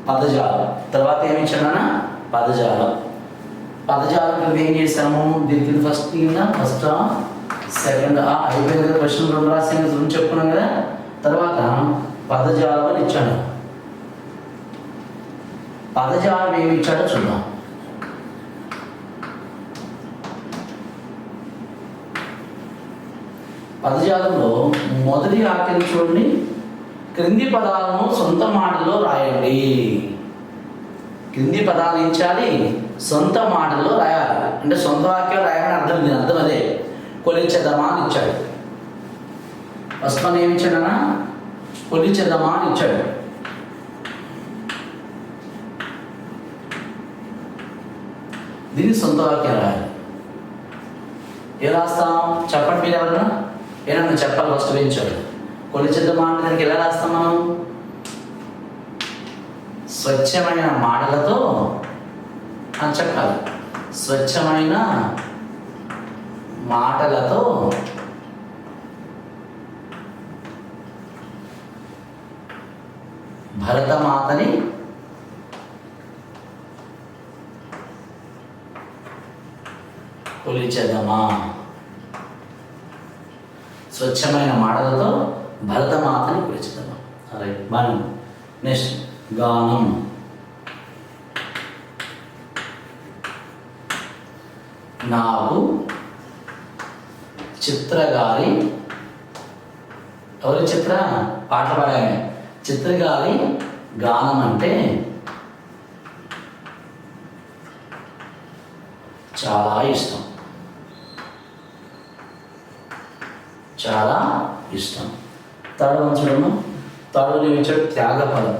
పదజాలం. తర్వాత ఏమి ఇచ్చాడన్నా పదజాలం. పదజాలం ఏం చేసాము, దీనికి ఫస్ట్ సెకండ్ అయిపోయింది కదా, క్వశ్చన్ 2 రాసాం కదా, చెప్పుకున్నాం కదా. తర్వాత పదజాలం అని ఇచ్చాడు. పదజాలం ఏమి ఇచ్చాడో చూద్దాం. పదజాలంలో మొదటి వాక్యం చూడండి, క్రింది పదాలను సొంత మాటలో రాయండి. క్రింది పదాలు ఇచ్చాలి, సొంత మాటల్లో రాయాలి. అంటే సొంత వాక్యం రాయాలని అర్థం, దీని అర్థం అదే. కొలిచెదమా అని ఇచ్చాడు. ఫస్ట్ వన్ ఏమి ఇచ్చాడన్నా కొలిచెదమా అని ఇచ్చాడు. దీన్ని సొంత వాక్యం రాయాలి. ఏ రాస్తాం చెప్పండి మీరు ఎవరన్నా, ఏమన్నా చెప్పాలి. ఫస్ట్ వేయించాడు కొలిచెదమా అంటే దానికి ఎలా రాస్తాం మనం, స్వచ్ఛమైన మాటలతో అని చెప్పాలి. స్వచ్ఛమైన మాటలతో భరతమాతని కొలిచెదమా. స్వచ్ఛమైన మాటలతో భరతమాతని కొలిచెదమా. రైట్, బాగా. నెక్స్ట్ గానం. నాకు చిత్రగారి, ఎవరు చిత్ర పాట పాడామే, చిత్రగారి గానం అంటే చాలా ఇష్టం. చాలా ఇష్టం. థర్డ్ వన్ చూడము, థర్డ్ ఇచ్చాడు త్యాగఫలం.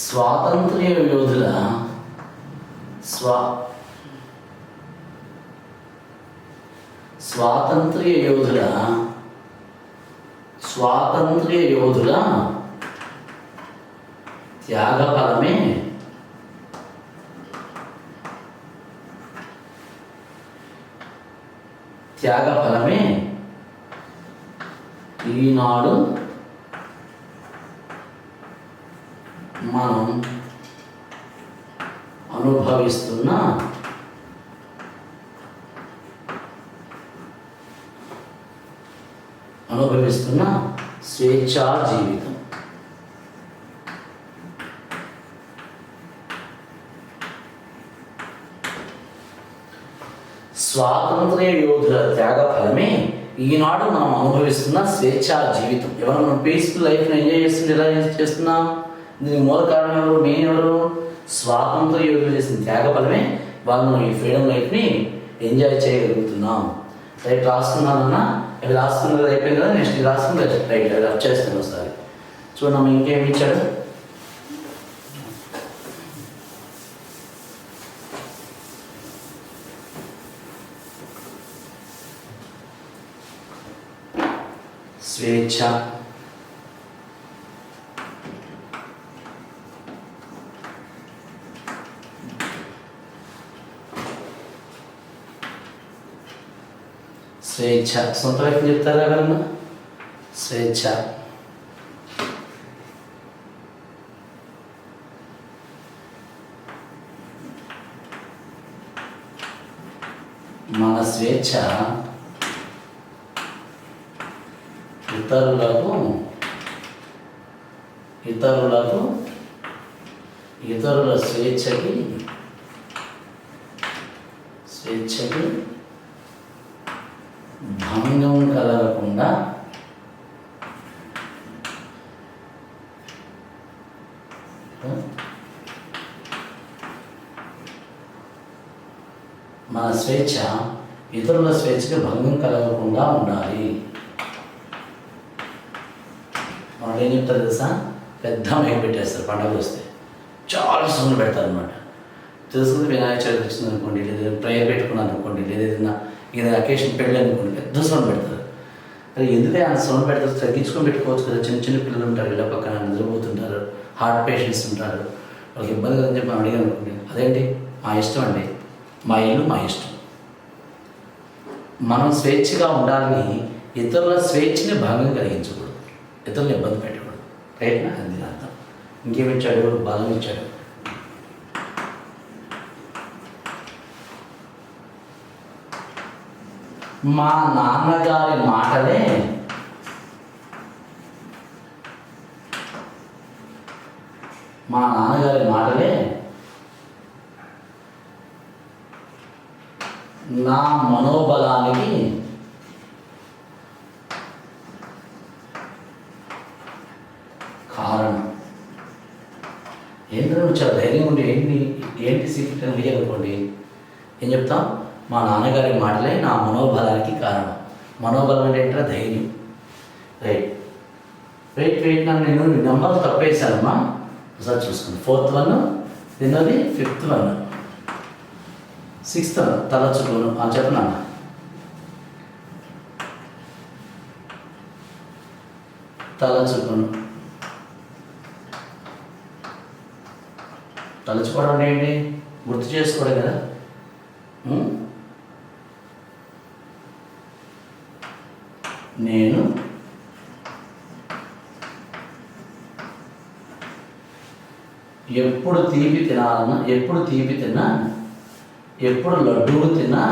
స్వాతంత్ర్య యోధుల స్వాతంత్ర్య యోధుల త్యాగఫలమే ఈనాడు మనం అనుభవిస్తున్న స్వేచ్ఛా జీవితం. స్వాతంత్ర్య యోధుల త్యాగ ఫలమే ఈనాడు మనం అనుభవిస్తున్న స్వేచ్ఛా జీవితం. ఎవరు మనం పీస్ఫుల్ లైఫ్ని ఎంజాయ్ చేస్తుంటే ఎలా చేస్తున్నాం, దీనికి మూల కారణం ఎవరు, మెయిన్ ఎవరు, స్వాతంత్ర యోధులు చేసిన త్యాగ ఫలమే వాళ్ళు ఈ ఫ్రీడమ్ లైఫ్ని ఎంజాయ్ చేయగలుగుతున్నాం. రైట్, రాసుకున్నానన్నా అవి రాసుకున్నది అయిపోయింది కదా. నెక్స్ట్ ఇది రాసుకుంటే రైట్, అది రఫ్ చేస్తుంది ఒకసారి చూడమ్మా. ఇంకేమి ఇచ్చాడు, స్వేచ్ఛ, స్వేచ్ఛ. సొంత వ్యక్తి చెప్తారా ఎవరన్నా, స్వేచ్ఛ. మన స్వేచ్ఛ ఇతరుల స్వేచ్ఛకి భంగం కలగకుండా మన స్వేచ్ఛ ఇతరుల స్వేచ్ఛకి భంగం కలగకుండా ఉండాలి. వాళ్ళు ఏం చెప్తారు తెలుసా, పెద్ద మైక్ పెట్టేస్తారు పండుగ వస్తే, చాలా సౌండ్ పెడతారు అనమాట. తెలుసుకుంది వినాయక చవితి వచ్చింది అనుకోండి, లేదా ప్రేయర్ పెట్టుకున్నాను అనుకోండి, లేదా ఏదైనా అకేషన్ పెళ్ళి అనుకోండి, పెద్ద సౌండ్ పెడతారు. అరే ఎందుకంటే ఆ సౌండ్ పెడతారు, తగ్గించుకొని పెట్టుకోవచ్చు కదా. చిన్న చిన్న పిల్లలు ఉంటారు, ఇలా పక్కన నిద్రపోతుంటారు, హార్ట్ పేషెంట్స్ ఉంటారు, వాళ్ళకి ఇబ్బంది కదని చెప్పి మనం అడిగాను అనుకోండి, అదేంటి మా ఇష్టం అండి, మా ఇల్లు మా ఇష్టం. మనం స్వేచ్ఛగా ఉండాలని ఇతరుల స్వేచ్ఛని భంగం కలిగించకూడదు, ఇతరులను ఇబ్బంది పెట్టకూడదు. రైట్నా? అది అర్థం. ఇంకేమిచ్చాడు? బలం ఇచ్చాడు. మా నాన్నగారి మాటలే నా మనోబలానికి కారణం. ఏంటంటే నువ్వు చాలా ధైర్యం ఉండి ఏంటి సీక్రెట్ అని అడిగానుకోండి, ఏం చెప్తాం? మా నాన్నగారి మాటలే నా మనోబలానికి కారణం. మనోబలం అంటే ఏంటంటే ధైర్యం. వెయిట్ నేను నెంబర్ తప్పేశానమ్మా, ఒకసారి చూసుకుంది. 4th 1, రెండోది 5th 1, 6th 1 తలచుకోను అని చెప్పనా? తలుచుకోవడం అంటే ఏంటి? గుర్తు చేసుకోవడం కదా. నేను ఎప్పుడు తీపి తినాలన్నా, ఎప్పుడు తీపి తిన్నా, ఎప్పుడు లడ్డూలు తిన్నా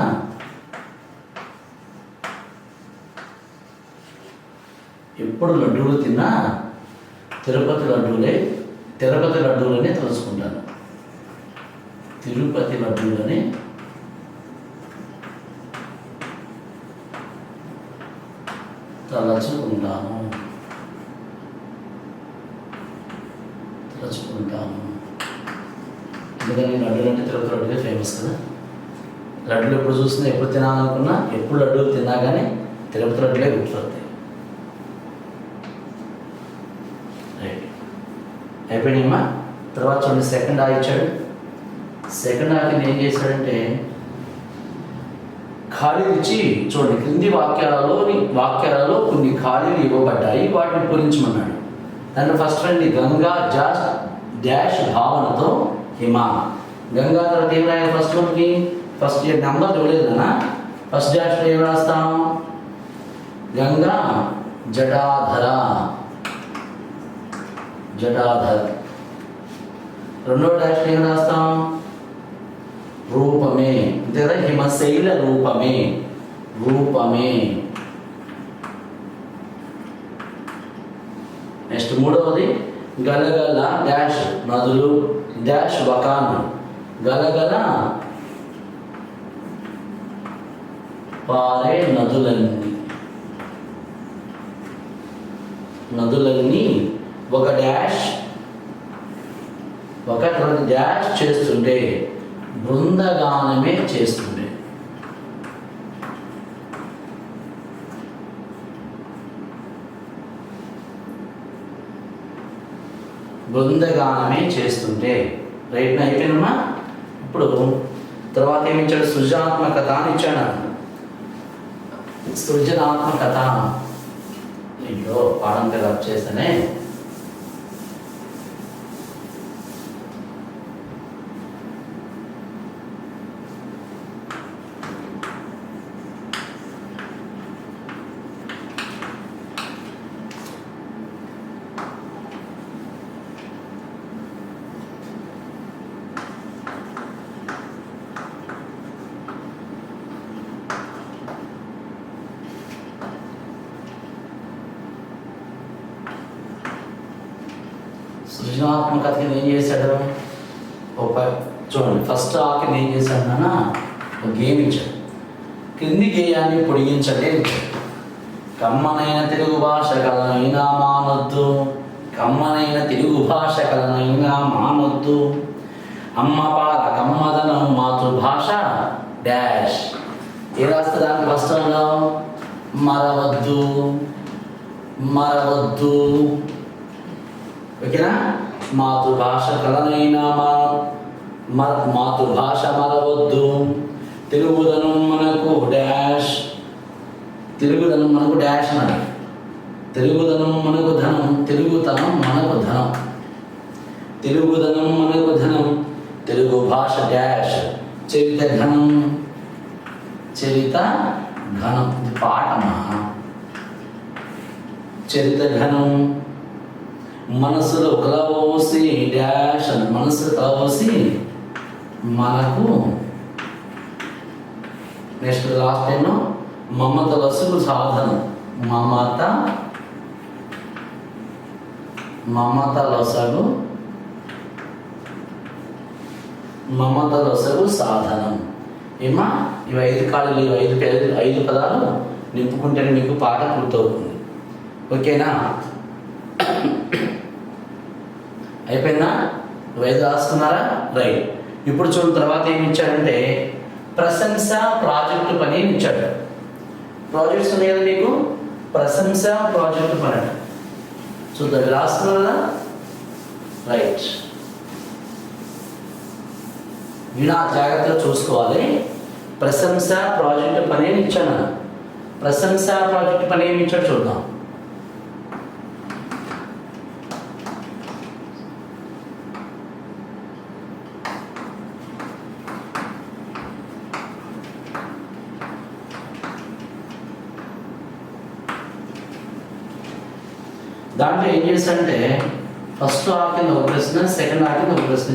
తిరుపతి లడ్డూలనే తలుచుకుంటాను. తిరుపతి లడ్డూలని తలుచుకుంటాను. ఎందుకని? లడ్డూలు అంటే తిరుపతి లడ్డూలే ఫేమస్ కదా. లడ్డూలు ఎప్పుడు చూసినా, ఎప్పుడు తినాలనుకున్నా, ఎప్పుడు లడ్డూలు తిన్నా కానీ తిరుపతి లడ్డూలే గుర్తుపడతాయి. రైట్, అయిపోయినాయమ్మా. తర్వాత చూడండి, సెకండ్ ఆ ఇచ్చాడు. సెకండ్ ఆకి ఏం చేశాడంటే ఖాళీలు ఇచ్చి, చూడండి క్రింది వాక్యాలలో కొన్ని ఖాళీలు ఇవ్వబడ్డాయి, వాటిని పూరించమన్నాడు. దాంట్లో ఫస్ట్ రండి, గంగా డాష్ భావనతో హిమా. గంగా తర్వాత ఏం రాయాలి? ఫస్ట్ మనకి ఫస్ట్ నెంబర్ ఇవ్వలేదు కదా, ఫస్ట్ డాష్లో ఏం రాస్తాం? గంగా జటాధర. రెండో డాష్లో ఏం రాస్తాం? రూపమే. అంతే కదా, హిమశైల రూపమే. నెక్స్ట్ మూడవది గలగల డాష్ నదులు డాష్ వకాను. గలగల పారే నదులన్నీ ఒక డాష్ చేస్తుంటే బృందగానమే చేస్తుండే. రైట్ అయిపోయినమ్మా. ఇప్పుడు తర్వాత ఏమి ఇచ్చాడు? సృజనాత్మకత అని ఇచ్చాడు. సృజనాత్మకత, అయ్యో పాఠం రబ్ చేస్తానే. సృజనాత్మకత ఏం చేశాడు? చూడండి, ఫస్ట్ ఆకి ఏం చేశాడు నాన్న? ఒక గేమ్ ఇచ్చాడు. క్రింది గేయాన్ని పొడిగించండి. కమ్మనైన తెలుగు భాష కలనైనా మానొద్దు, అమ్మ పాల కమ్మదనం మాతృభాష డాష్. ఏ రాస్తే దానికి ఫస్ట్ మరవద్దు. ఓకేనా? మాతృభాష కలనైనా మాతృభాష మరవద్దు. తెలుగుదనం మనకు డాష్ అన్నాడు. తెలుగుదనం మనకు ధనం. తెలుగు భాష డాష్ చరిత ఘనం ఇది పాఠమా. చరిత ఘనం మనసులో కలవోసి డాష్ అని మనసులో కలవోసి మనకు నెక్స్ట్ లాస్ట్ టైం మమత లసుగు సాధనం మమత లొసగు సాధనం. ఏమా ఇవి 5 ఖాళీలు, 5 పదాలు నింపుకుంటేనే మీకు పాఠం పూర్తవుతుంది. ఓకేనా? అయిపోయిందా? 5 రాసుకున్నారా? రైట్. ఇప్పుడు చూడండి, తర్వాత ఏమి ఇచ్చాడంటే ప్రశంస ప్రాజెక్టు పని ఇచ్చాడు. ప్రాజెక్ట్స్ ఉన్నాయి కదా మీకు, ప్రశంస ప్రాజెక్టు పని అంట. చూద్దాం, రాస్తున్నారు కదా? రైట్. వినా జాగ్రత్తగా చూసుకోవాలి. ప్రశంస ప్రాజెక్టు పని అని ఇచ్చాను. ప్రశంస ప్రాజెక్టు పని ఏమి ఇచ్చాడు చూద్దాం. దాంట్లో ఏం చేశాడంటే ఫస్ట్ ఆ కింద ఒక ప్రశ్న, సెకండ్ ఆ కింద ఒక ప్రశ్న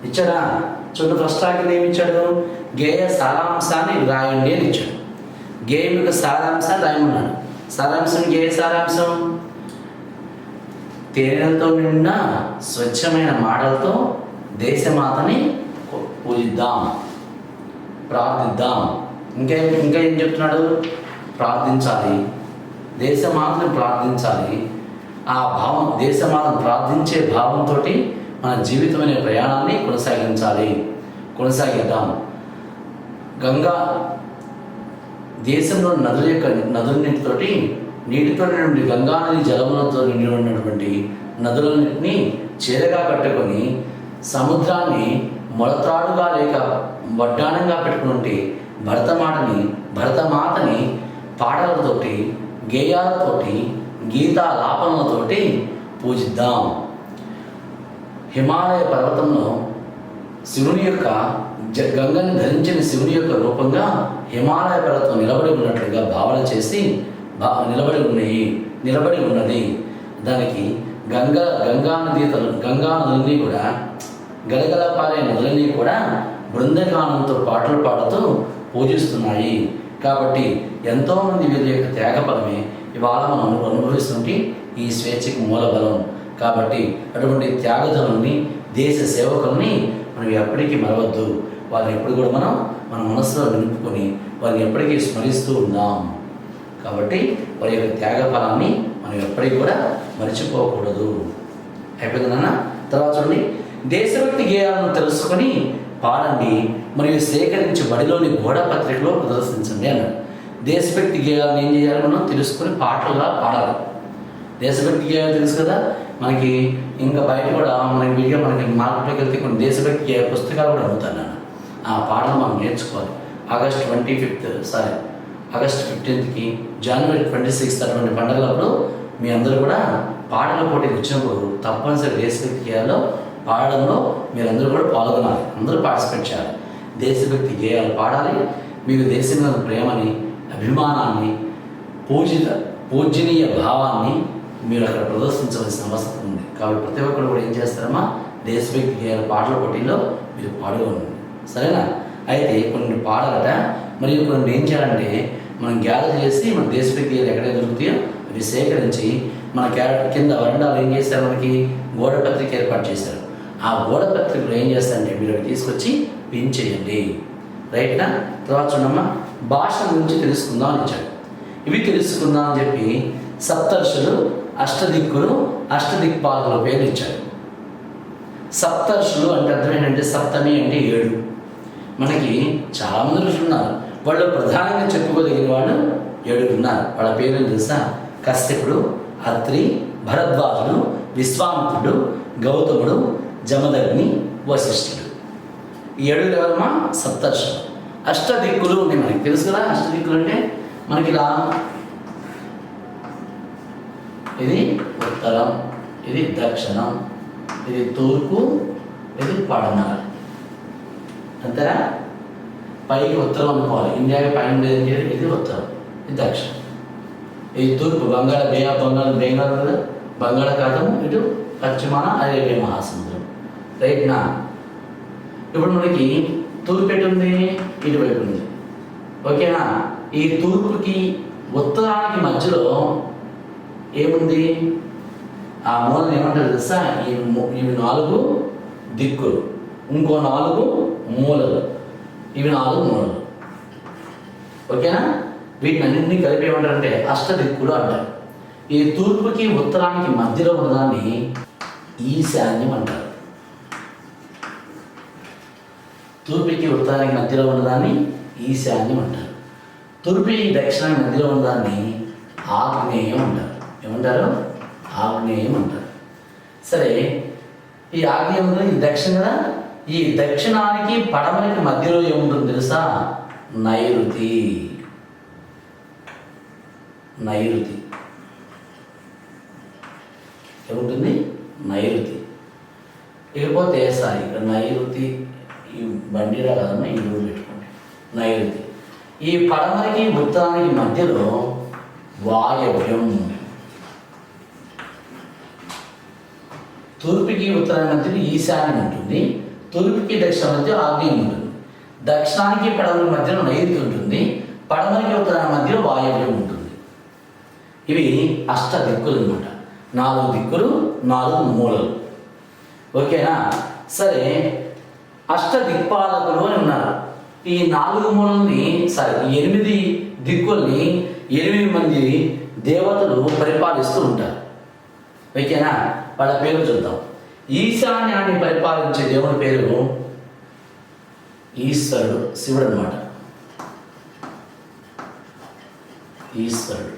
ఇచ్చాడా? చూడండి, ఫస్ట్ ఆ కింద ఏమి ఇచ్చాడు? గేయ సారాంశాన్ని రాయండి అని ఇచ్చాడు. గేయం యొక్క సారాంశాన్ని రాయమన్నాడు. సారాంశం, గేయ సారాంశం తేనెలతో నిండిన స్వచ్ఛమైన మాటలతో దేశమాతని పూజిద్దాం, ప్రార్థిద్దాం. ఇంకా ఏం చెప్తున్నాడు? ప్రార్థించాలి, దేశమాతను ప్రార్థించాలి. ఆ భావం, దేశమాతను ప్రార్థించే భావంతో మన జీవితం అనే ప్రయాణాన్ని కొనసాగిద్దాం. గంగా దేశంలో నదులన్నిటితోటి నీటితో నుండి గంగా నది జలములతో నిండి ఉన్నటువంటి నదులన్నింటినీ చీరగా కట్టుకొని సముద్రాన్ని మొలత్రాడుగా లేక వడ్డానంగా పెట్టుకుని భరతమాతని పాటలతోటి, గేయాలతోటి, గీతాలాపనలతోటి పూజిద్దాం. హిమాలయ పర్వతంలో శివుని యొక్క గంగని ధరించిన శివుని యొక్క రూపంగా హిమాలయ పర్వతం నిలబడి ఉన్నట్లుగా భావన చేసి నిలబడి ఉన్నది. దానికి గంగా నదులన్నీ కూడా, గలగల పారే నదులన్నీ కూడా బృందగానంతో పాటలు పాడుతూ పూజిస్తున్నాయి. కాబట్టి ఎంతోమంది వీళ్ళ యొక్క త్యాగఫలమే ఇవాళ మనం అనుభవిస్తుంటే ఈ స్వేచ్ఛకి మూలబలం. కాబట్టి అటువంటి త్యాగధనుల్ని, దేశ సేవకుల్ని మనం ఎప్పటికీ మరవద్దు. వారిని ఎప్పుడు కూడా మన మనసులో నిలుపుకొని వారిని ఎప్పటికీ స్మరిస్తూ ఉందాం. కాబట్టి వారి యొక్క త్యాగ ఫలాన్ని మనం ఎప్పటికీ కూడా మర్చిపోకూడదు. అయిపోయింది నాన్న. తర్వాత చూడండి, దేశభక్తి గేయాలను తెలుసుకొని పాడండి మరియు సేకరించి బడిలోని గోడ పత్రికలో ప్రదర్శించండి అన్నాడు. దేశభక్తి గేయాలను ఏం చేయాలి? మనం తెలుసుకొని పాటలుగా పాడాలి. దేశభక్తి గేయాలు తెలుసు కదా మనకి. ఇంకా బయట కూడా మనకి విడిగా మనకి మార్కెట్లోకి వెళ్తే కొన్ని దేశభక్తి గేయ పుస్తకాలు కూడా అమ్ముతాను నేను. ఆ పాటలు మనం నేర్చుకోవాలి. ఆగస్ట్ 15కి, జనవరి 26 అటువంటి పండుగలప్పుడు మీ అందరూ కూడా పాటల పోటీకి వచ్చినప్పుడు తప్పనిసరి దేశభక్తి గేయాల్లో పాడడంలో మీరందరూ కూడా పాల్గొనాలి. అందరూ పార్టిసిపేట్ చేయాలి. దేశభక్తి గేయాలు పాడాలి. మీకు దేశం మీద ప్రేమని, అభిమానాన్ని, పూజనీయ భావాన్ని మీరు అక్కడ ప్రదర్శించవలసిన అవసరం ఉంది. కాబట్టి ప్రతి ఒక్కరు కూడా ఏం చేస్తారమ్మా? దేశభక్తి గేయాల పాటల పోటీల్లో మీరు పాల్గొనండి. సరేనా? అయితే కొన్ని పాడాలట, మరియు కొన్ని ఏం చేయాలంటే మనం గ్యాదర్ చేసి మన దేశభక్తి గేయాలు ఎక్కడైతే దొరుకుతాయో అవి సేకరించి మన కింద వరండాలు ఏం చేశారు? మనకి గోడ పత్రిక ఏర్పాటు చేశారు. ఆ గోడ పత్రికలు ఏం చేస్తారంటే మీరు అవి తీసుకొచ్చి పిన్ చేయండి. రైట్నా? తర్వాత చూడమ్మా, భాష గురించి తెలుసుకుందాం అని ఇచ్చాడు. ఇవి తెలుసుకుందాం అని చెప్పి సప్తర్షులు, అష్టదిక్కులు, అష్టదిక్పాలకుల పేర్లు ఇచ్చాడు. సప్తర్షులు అంటే అర్థం ఏంటంటే సప్తమి అంటే 7. మనకి చాలామంది ఋషులు ఉన్నారు. వాళ్ళు ప్రధానంగా చెప్పుకోదగిన వాళ్ళు 7 ఉన్నారు. వాళ్ళ పేర్లు తెలుసా? కశ్యపుడు, అత్రి, భరద్వాజుడు, విశ్వామిత్రుడు, గౌతముడు, జమదగ్ని, వశిష్ఠుడు. ఈ 7 ఎవరమ్మా? సప్తర్షులు. అష్టదిక్కులు ఉన్నాయి మనకి తెలుసు కదా. అష్టదిక్కులు అంటే మనకి ఇలా ఇది ఉత్తరం, ఇది దక్షిణం, ఇది తూర్పు, ఇది పడమర. అంతేనా? పైకి ఉత్తరం అనుకోవాలి. ఇండియాకి పైన ఉండేది ఇది ఉత్తరం, ఇది దక్షిణం. ఇది తూర్పు బెంగాల్ కదా, బంగాళాఖాతము, ఇటు పశ్చిమాన అరేబియా మహాసముద్రం. రైట్ నా. ఇప్పుడు మనకి తూర్పు ఎటు ఉంది, ఇటువైపు ఉంది. ఓకేనా. ఈ తూర్పుకి ఉత్తరానికి మధ్యలో ఏముంది, ఆ మూలను ఏమంటారు తెలుసా, ఇవి 4 దిక్కులు, ఇంకో 4 మూలలు, ఇవి 4 మూలలు. ఓకేనా. వీటిని అన్నింటినీ కలిపి ఏమంటారంటే అష్టదిక్కులు అంటారు. ఈ తూర్పుకి ఉత్తరానికి మధ్యలో ఉన్నదాన్ని ఈశాన్యం అంటారు. తూర్పుకి ఉత్తరానికి మధ్యలో ఉన్నదాన్ని ఈశాన్యం అంటారు. తూర్పుకి దక్షిణానికి మధ్యలో ఉన్నదాన్ని ఆగ్నేయం అంటారు. ఏమంటారు, ఆగ్నేయం అంటారు. సరే, ఈ ఆగ్నేయం ఉంది, ఈ దక్షిణ కదా. ఈ దక్షిణానికి పడమరికి మధ్యలో ఏముంటుంది తెలుసా, నైరుతి. నైరుతి ఏముంటుంది, నైరుతి. ఇకపోతే సారీ, ఇక్కడ నైరుతి, ఈ బండిరా కదమ్మా, ఈ రూల్ పెట్టుకోండి. నైరుతి. ఈ పడమరికి ఉత్తరానికి మధ్యలో వాయవ్యం. తూర్పుకి ఉత్తరానికి మధ్యలో ఈశాన్యం ఉంటుంది, తూర్పుకి దక్షిణ మధ్య ఆగ్నేయం ఉంటుంది, దక్షిణానికి పడమరికి మధ్యలో నైరుతి ఉంటుంది, పడమరికి ఉత్తరానికి మధ్యలో వాయవ్యం ఉంటుంది. ఇవి అష్ట దిక్కులు అనమాట. 4 దిక్కులు, 4 మూలలు. ఓకేనా. సరే, అష్ట దిక్పాలకులు అని ఉన్నారు. ఈ 4 మూలల్ని 8 దిక్కుల్ని 8 మంది దేవతలు పరిపాలిస్తూ ఉంటారు. ఓకేనా. వాళ్ళ పేరు చూద్దాం. ఈశాన్యాన్ని పరిపాలించే దేవుని పేరు ఈశ్వరుడు, శివుడు అనమాట. ఈశ్వరుడు.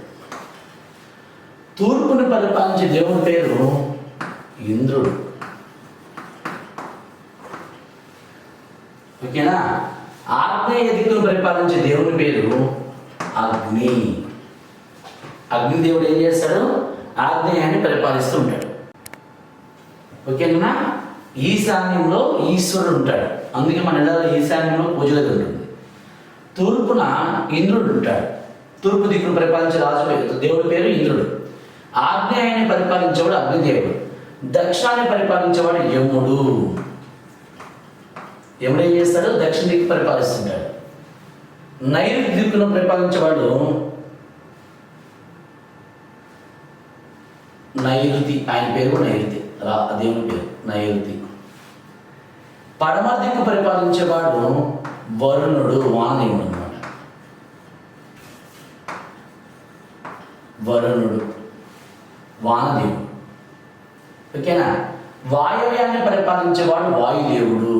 తూర్పుని పరిపాలించే దేవుని పేరు ఇంద్రుడు. ఓకేనా. ఆగ్నేయ దిక్కును పరిపాలించే దేవుని పేరు అగ్ని. అగ్నిదేవుడు ఏం చేస్తాడు, ఆగ్నేయాన్ని పరిపాలిస్తూ ఉంటాడు. ఓకేనా. ఈశాన్యంలో ఈశ్వరుడు ఉంటాడు, అందుకే మన ఇళ్ళలో ఈశాన్యంలో పూజలు ఉంటుంది. తూర్పున ఇంద్రుడు ఉంటాడు, తూర్పు దిక్కును పరిపాలించే రాజు దేవుడి పేరు ఇంద్రుడు. ఆగ్నేయాన్ని పరిపాలించేవాడు అగ్నిదేవుడు, దక్షిణాన్ని పరిపాలించేవాడు యముడు. యముడు ఏం చేస్తాడు, దక్షిణ దిక్కు పరిపాలిస్తుంటాడు. నైరుతి దిక్కును పరిపాలించేవాడు నైరుతి, ఆయన పేరు కూడా నైరుతి, దేవుని పేరు నైరుతి. పడమ దిక్కు పరిపాలించేవాడు వరుణుడు, వానదేవుడు అనమాట. వరుణుడు, వానదేవుడు. ఓకేనా. వాయువ్యాన్ని పరిపాలించేవాడు వాయుదేవుడు,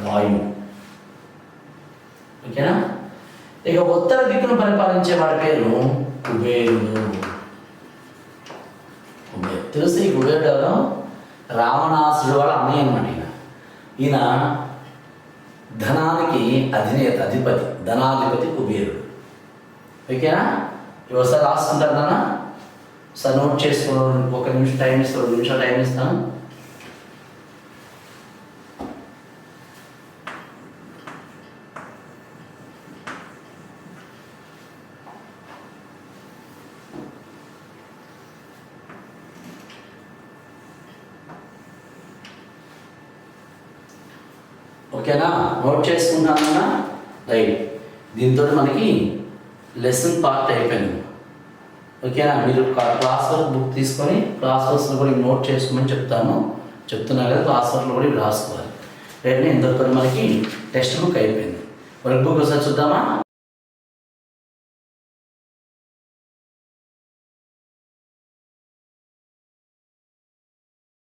వాయువు. ఓకేనా. ఇక ఉత్తర దిక్కును పరిపాలించేవాడి పేరు కుబేరుడు. తెలుసు ఈ కుబేరుడు ఎవరు, రావణాసుడు వాళ్ళ అన్నయ్య అన్నమాట. ఈయన ధనానికి అధిపతి, ధనాధిపతి కుబేరుడు. ఓకేనా. ఒకసారి రాసుకుంటారు నాన్న, ఒకసారి నోట్ చేసుకోవడం. 1 నిమిషం టైం ఇస్తాను, 2 నిమిషాలు టైం ఇస్తాను. ఓకేనా. నోట్ చేసుకుంటానన్నా. రైట్. దీంతో మనకి లెసన్ పార్ట్ అయిపోయింది. ఓకేనా. మీరు క్లాస్ వర్క్ బుక్ తీసుకొని క్లాస్ వర్క్స్లో కూడా నోట్ చేసుకోమని చెప్తున్నా కదా, క్లాస్ వర్క్లో కూడా ఇవి రాసుకోవాలి. రైట్. ఇంతతో మనకి టెక్స్ట్ బుక్ అయిపోయింది. వర్క్ బుక్ ఒకసారి చూద్దామా.